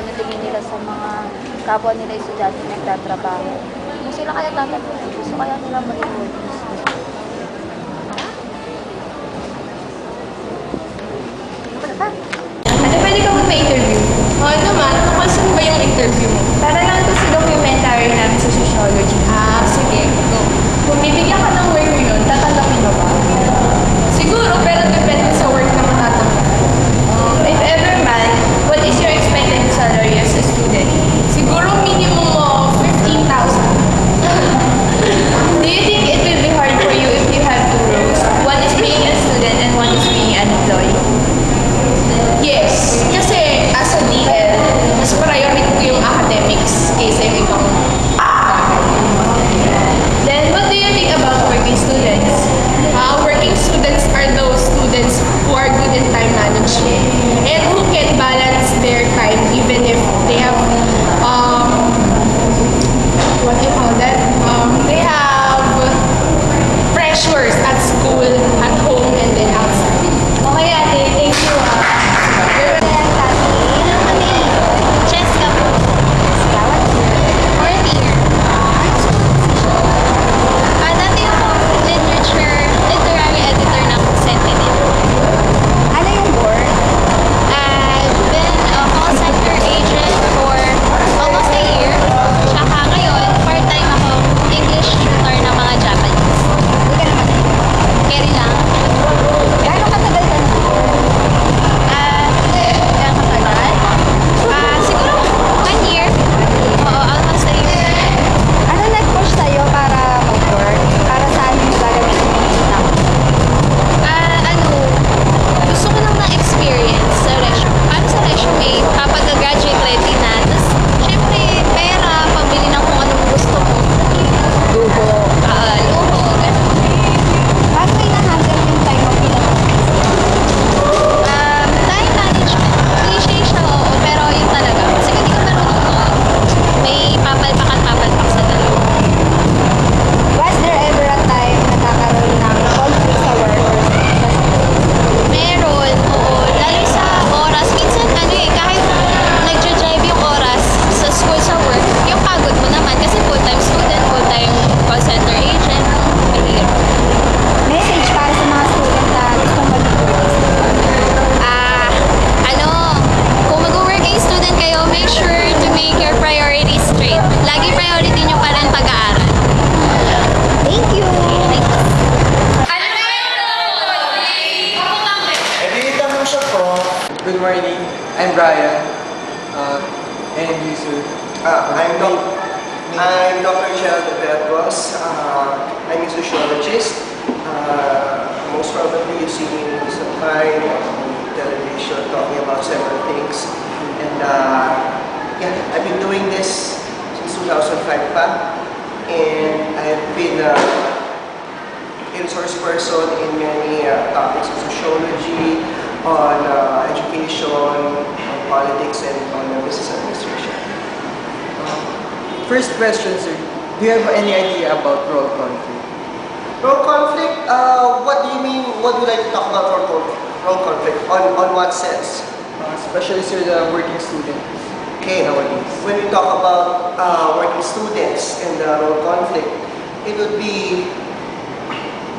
ano tingin nila sa mga kapwa nila estudyante na nagtatrabaho. Kung sila kaya tatanungin, gusto kaya nila maging working student. Ate, pwede ka mag-interview? Oo naman. Saan ba yung interview mo? Para lang ito sa documentary namin sa sociology. Sige. Go. Kung bibigyan ka ng work yun, tatanggapin mo ba? Siguro, pero depende sa work na matatanggap. If ever man, what is your expected salary as a student? Siguro minimum of 15,000. Do you think it will be hard for you if you have two roles? One is being a student and one is being an employee? Yes. Kasi as a DL, mas priority ko yung academics kaysa yung ibang bagay. Then, what do you think about working students? Working students are those students who are good in time management and who can balance their time even if they have, what do you call that? They have pressures at school, at home, and then outside. Okay, ate. Thank you. Cheska po. Fourth year. Dati ako literary editor ng Sentinel. Ano yung work? I've been a call center agent for almost a year. Tsaka ngayon, part-time ako English tutor ng mga Japanese. Hindi ka naman. Carry lang. Gaano katagal ka na? Siguro 1 year. Oo, almost a year. Ano nag-push sa'yo para mag-work? Para saan yung gagawin mo yung kita? Gusto ko lang ng experience sa resume. Paano sa resume? Kapag graduate ready na, tapos syempre pera, pambili ng kung anong gusto ko. Luho. Luho, gano'n. Paano kayo na-handle yung time mo bilang time management. Cliche siya, oo, pero yun talaga. Kasi kung di ka marunong mo, may papalpak sa dalawa. Was there ever a time na nagkakaroon ng conflict sa work? Meron, oo. Lalo sa oras. Minsan, kahit nagja-drive yung oras sa school, sa work, yung pagod mo naman. Kasi full-time student, full-time call center agent. Mahirap. Message para sa mga student na gustong mag-working student. Kung mag-working student kayo, make sure to make your priorities straight. Lagi priority nyo pa rin pag-aaral. Thank you! Good morning, I'm Brian, and you, sir. I'm Dr. Gerald De Vergos. I'm a sociologist. Most probably you've seen me sometime on television talking about several things. And yeah, I've been doing this since 2005 pa. And I've been a resource person in many topics of sociology, on education, on politics, and on business administration. First question, sir. Do you have any idea about role conflict? Role conflict? What do you mean? What would you like to talk about role conflict? On what sense? Especially, sir, the working student Okay, nowadays. when we talk about working students and role conflict, it would be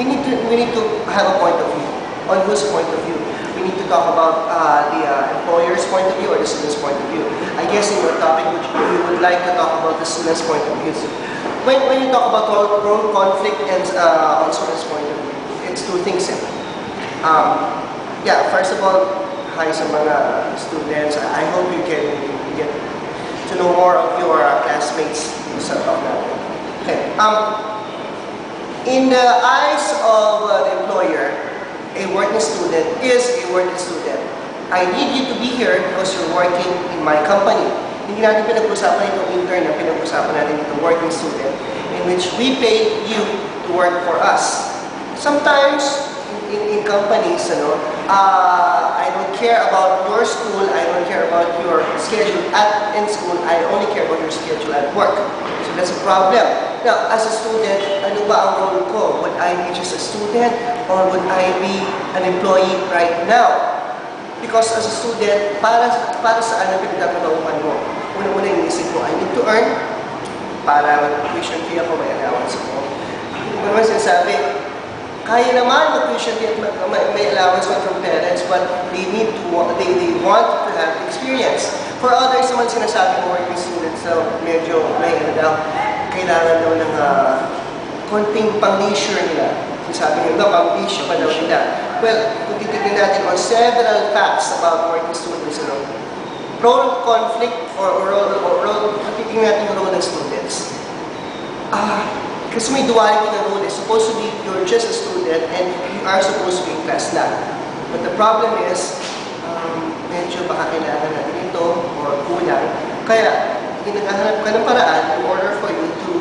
we need to have a point of view. On whose point of view? We need to talk about the employer's point of view or the student's point of view. I guess in your topic, we would like to talk about the student's point of view. When you talk about role conflict and on student's point of view, it's two things. Yeah, first of all, hi sa mga students. I hope you can get to know more of your classmates sa talk natin. Okay. In the eyes of the employer, a working student is a working student. I need you to be here because you're working in my company. Hindi natin pinag-usapan itong intern na pinag-usapan natin itong working student in which we pay you to work for us. Sometimes, in companies, I don't care about your school, I don't care about your schedule in school, I only care about your schedule at work. So that's a problem. Now, as a student, ano ba ang role ko? Would I be just a student or would I be an employee right now? Because as a student, para saan ang pinagtatrabahuhan mo? Una-una inisip mo, I need to earn para tuition fee ako, may allowance ako. Hindi mo naman sinasabi, kaya naman mag-tuition fee at may allowance from parents, but they want to have experience. For others naman sinasabi mo working students, so medyo may kailangan daw ng konting pang-leisure nila. Sinasabi nyo, pang-leisure pa daw nila. Well, kung titignan natin on several facts about working students, role conflict or role, titignan natin yung role ng students. Kasi may duality na role. It's supposed to be, you're just a student and you are supposed to be in class lang. But the problem is, medyo baka kailangan natin ito or kulang. Kaya, naghahanap ka ng paraan in order for you to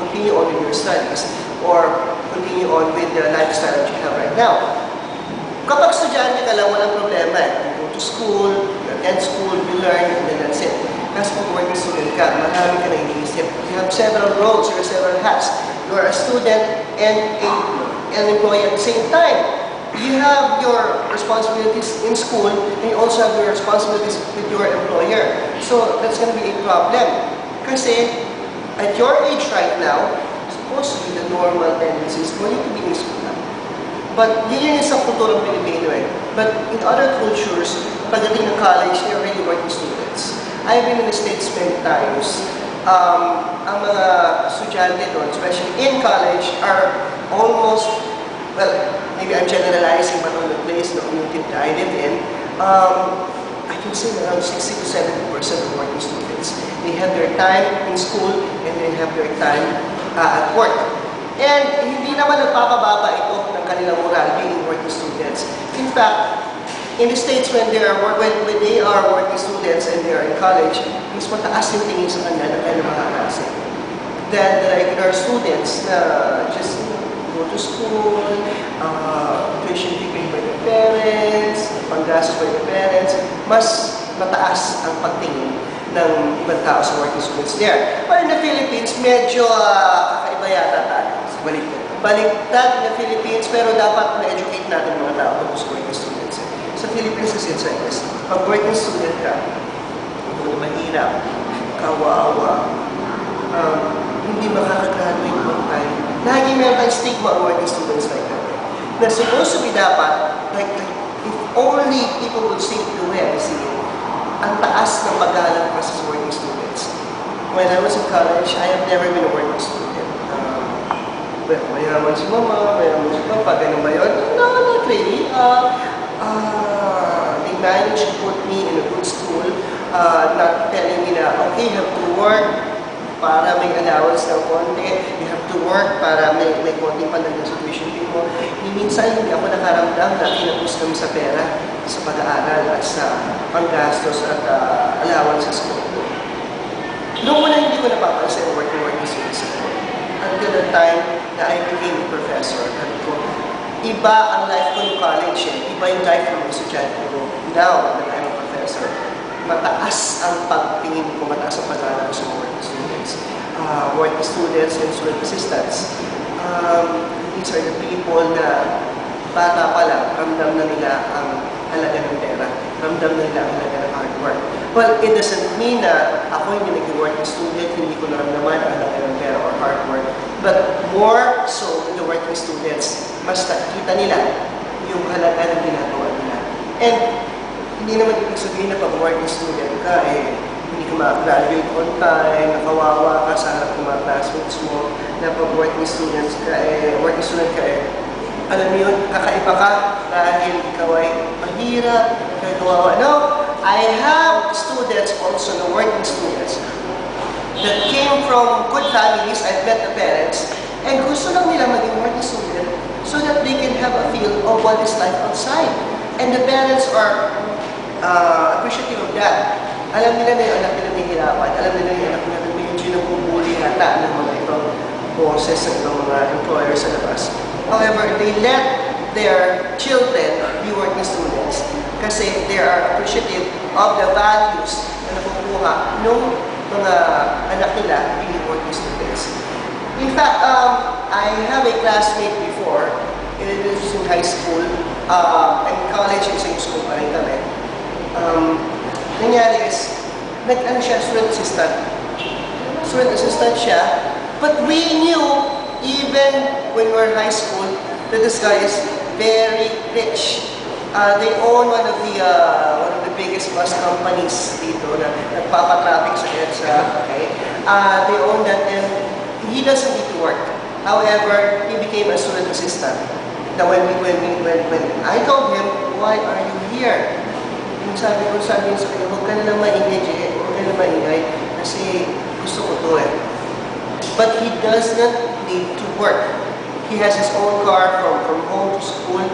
continue on with your studies or continue on with the lifestyle that you have right now. Kapag estudyante ka lang, walang problema. You go to school, you attend school, you learn, and then that's it. Kasi kung working student ka, marami ka na iniisip. You have several roles, you have several hats. You are a student and an employee at the same time. You have your responsibilities in school and you also have your responsibilities with your employer. So that's going to be a problem. Kasi at your age right now, supposed to be the normal tendencies for you to be in school. But yun yung isang kulturang Pilipino eh. But in other cultures, pagdating ng college, they're already working students. I've been in the States many times. Ang mga estudyante doon, especially in college, are almost, well, maybe I'm generalizing, but on the place na I live in, I can say around 60 to 70% of working students. They have their time in school and they have their time at work. And hindi naman nagpapababa ito ng kanilang moral being working students. In fact, in the States when they are working students and they are in college, mas mataas yung tingin sa kanila ng kanilang mga klase. Than the regular students na just go to school, tuition fee paid by their parents, panggastos by their parents, mas mataas ang pagtingin ng ibang tao sa working students there. But in the Philippines, medyo kakaiba yata tayo. Baliktad in the Philippines, pero dapat na-educate natin mga tao kung sa working students. Sa Philippines kasi it's like this. Pag working student ka, mahirap, kawawa, hindi makakagraduate on time. Lagi meron tayong stigma on working students like that. Na supposed to be dapat, like if only people would see the way I see it, ang taas ng pag-aaral kasi sa working students. When I was in college, I have never been a working student. Well, mayaman si mama, mayaman si papa, ganun ba yun? No, not really. They managed to put me in a good school, not telling me na, okay, you have to work para may allowance ng konti, you have to work para may konti pandagdag sa tuition fee mo. Minsan hindi ako nakaramdam na kinapos kami sa pera, sa pag-aaral at sa panggastos at allowance sa school. Noong una hindi ko napapansin ang working students ako. Until the time na I became a professor, sabi ko, iba ang life ko ng college eh. Iba yung life ng estudyante ko. Now that I'm a professor, mataas ang pagtingin ko, mataas ang pag-aaral ko sa working students. Working students and student assistants. These are the people na bata pa lang, ramdam na nila ang halaga ng pera. Ramdam na nila ang halaga ng hard work. Well, it doesn't mean na ako yung nag-working student, hindi ko naramdaman ang halaga ng pera or hard work. But more so, the working students, mas nakikita nila yung halaga ng ginagawa nila. And hindi naman ibig sabihin na pag working student ka, hindi ka ma-graduate on time, nakawawa ka sa harap ng mga classmates mo, na pag working student ka, alam mo yun, kakaiba ka dahil ikaw ay mahirap, ikaw ay kawawa. No, I have students also, the working students, that came from good families. I've met the parents, and gusto lang nila maging working student so that they can have a feel of what is life outside. And the parents are appreciative of that. Alam nila na yung anak nila nahihirapan, alam nila yung anak nila medyo nabubuli yata ng mga ibang bosses ng ibang mga employers sa labas. However, they let their children be working students kasi they are appreciative of the values na nakukuha ng mga anak nila being working students. In fact, I have a classmate before, it was in high school, and college, in same school pa rin kami. nangyari is, nag-ano siya, student assistant. Student assistant siya, but we knew, even when we were in high school, that this guy is very rich. They own one of the biggest bus companies dito na nagpapatraffic sa EDSA. Okay? They own that, and he doesn't need to work. However, he became a student assistant. Now, when I told him, why are you here? Yung sabi niya sa kanya, huwag ka na lang maingay, Jay. Huwag ka na maingay kasi gusto ko to eh. But he does not need to work. He has his own car from home to school,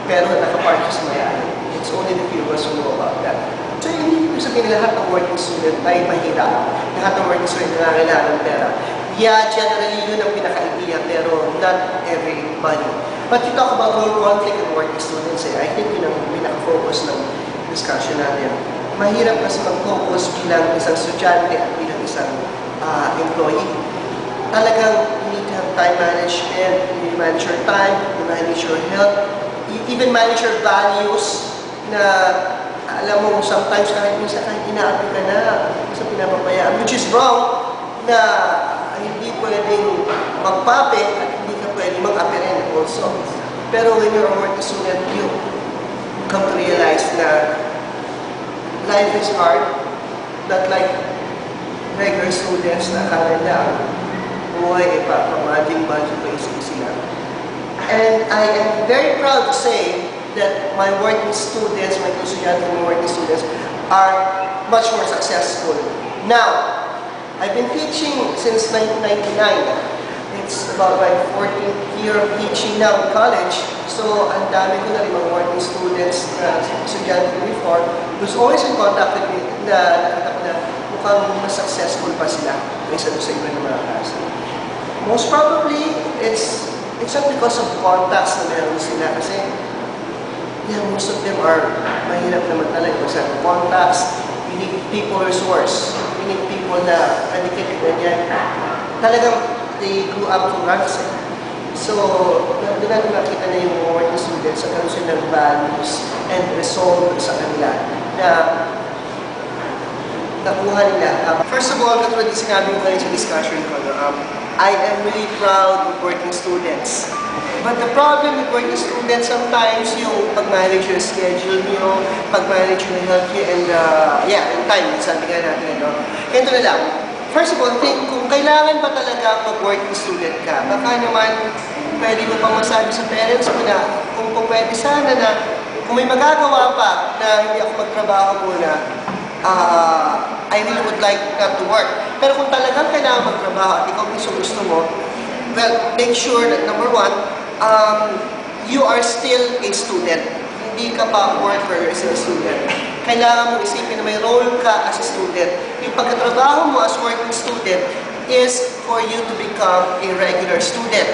pero nakapark siya sa mayari. It's only the few of us who know about that. So, hindi ko sabihin lahat ng working student ay mahirap. Lahat ng working student na kailangan ng pera. Yeah, generally, yun ang pinaka-idea, pero not everybody. But you talk about role conflict in working students, I think yun ang pinaka-focus ng discussion natin. Mahirap kasi mag-focus bilang isang estudyante at bilang isang employee. Talagang you need to have time management, you need to manage your time, you manage your health, you even manage your values na alam mo, sometimes kahit inaapi ka na sa pinapapayaan, which is wrong, na hindi pwedeng magpape at hindi ka pwedeng mag-api rin also. Pero when you're a working student, you come to realize na life is hard, not like regular students na akala na buhay pamading pa easy lang. And I am very proud to say that my working students, my estudyante and working students are much more successful. Now, I've been teaching since 1999. It's about my 14th year of teaching now in college. So, ang dami ko na rin mga working students na estudyante ko before who's always in contact with me na nakita ko na mukhang mas successful pa sila kaysa sa iba ng mga klase. Most probably, it's not because of contacts na meron sila kasi most of them are mahirap naman talaga sa contacts. You need people resource. You need people na dedicated na yan. Talagang they grew up from ranks. So, doon natin makita na yung working students sa karoon sila ng values and resolve sa kanila na nakuha nila. First of all, katulad yung sinabi ko ngayon sa discussion ko, I am really proud of working students. But the problem with working students, sometimes yung pag-manage yung schedule nyo, pag-manage yung health nyo, and and time, sabi nga natin, Ito na lang. First of all, think kung kailangan ba talaga mag-working student ka, baka naman pwede mo pang masabi sa parents mo na kung pwede sana na kung may magagawa pa na hindi ako magtrabaho muna, I really would like not to work. Pero kung talagang kailangan magtrabaho at ikaw gusto mo, well, make sure that number one, you are still a student. Hindi ka pa worker, you're still a student. Kailangan mo isipin na may role ka as a student. Yung pagkatrabaho mo as working student is for you to become a regular student.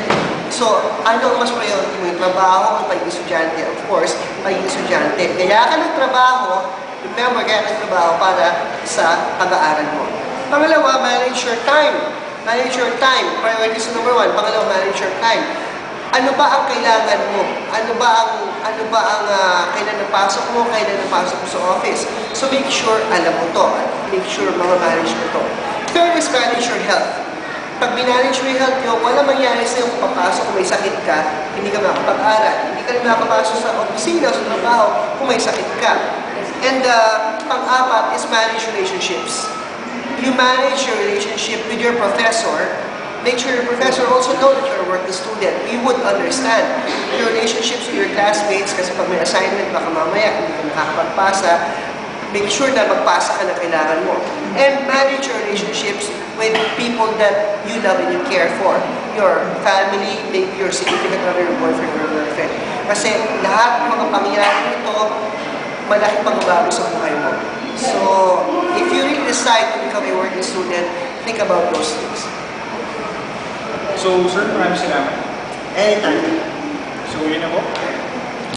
So, ano ang mas priority mo? Yung trabaho o pagiging estudyante? Of course, pagiging estudyante. Kaya ka nagtrabaho, remember, kaya nagtrabaho para sa pag-aaral mo. Pangalawa, manage your time. Manage your time. Priorities number one. Pangalawa, manage your time. Ano ba ang kailangan mo? Ano ba ang kailan napasok mo, kailan napasok mo sa office? So make sure alam mo to. Make sure manage mo to. Third is manage your health. Pag minanage mo yung health nyo, wala mangyari sa'yo kung papasok kung may sakit ka, hindi ka makapag-aral. Hindi ka rin makapasok sa opisina, sa trabaho, kung may sakit ka. And pang-apat is manage relationships. You manage your relationship with your professor. Make sure your professor also know that you're a working student. You would understand your relationships with your classmates kasi pag may assignment, baka mamaya hindi ka nakakapagpasa. Make sure na magpasa ka na kailangan mo. And manage your relationships with people that you love and you care for. Your family, maybe your significant other, your boyfriend or girlfriend. Kasi lahat ng mga pangyayari nito, malaking pagbabago sa buhay mo. So, if you really decide to become a working student, think about those things. So, sir, maraming salamat. Anytime. So, yun na po.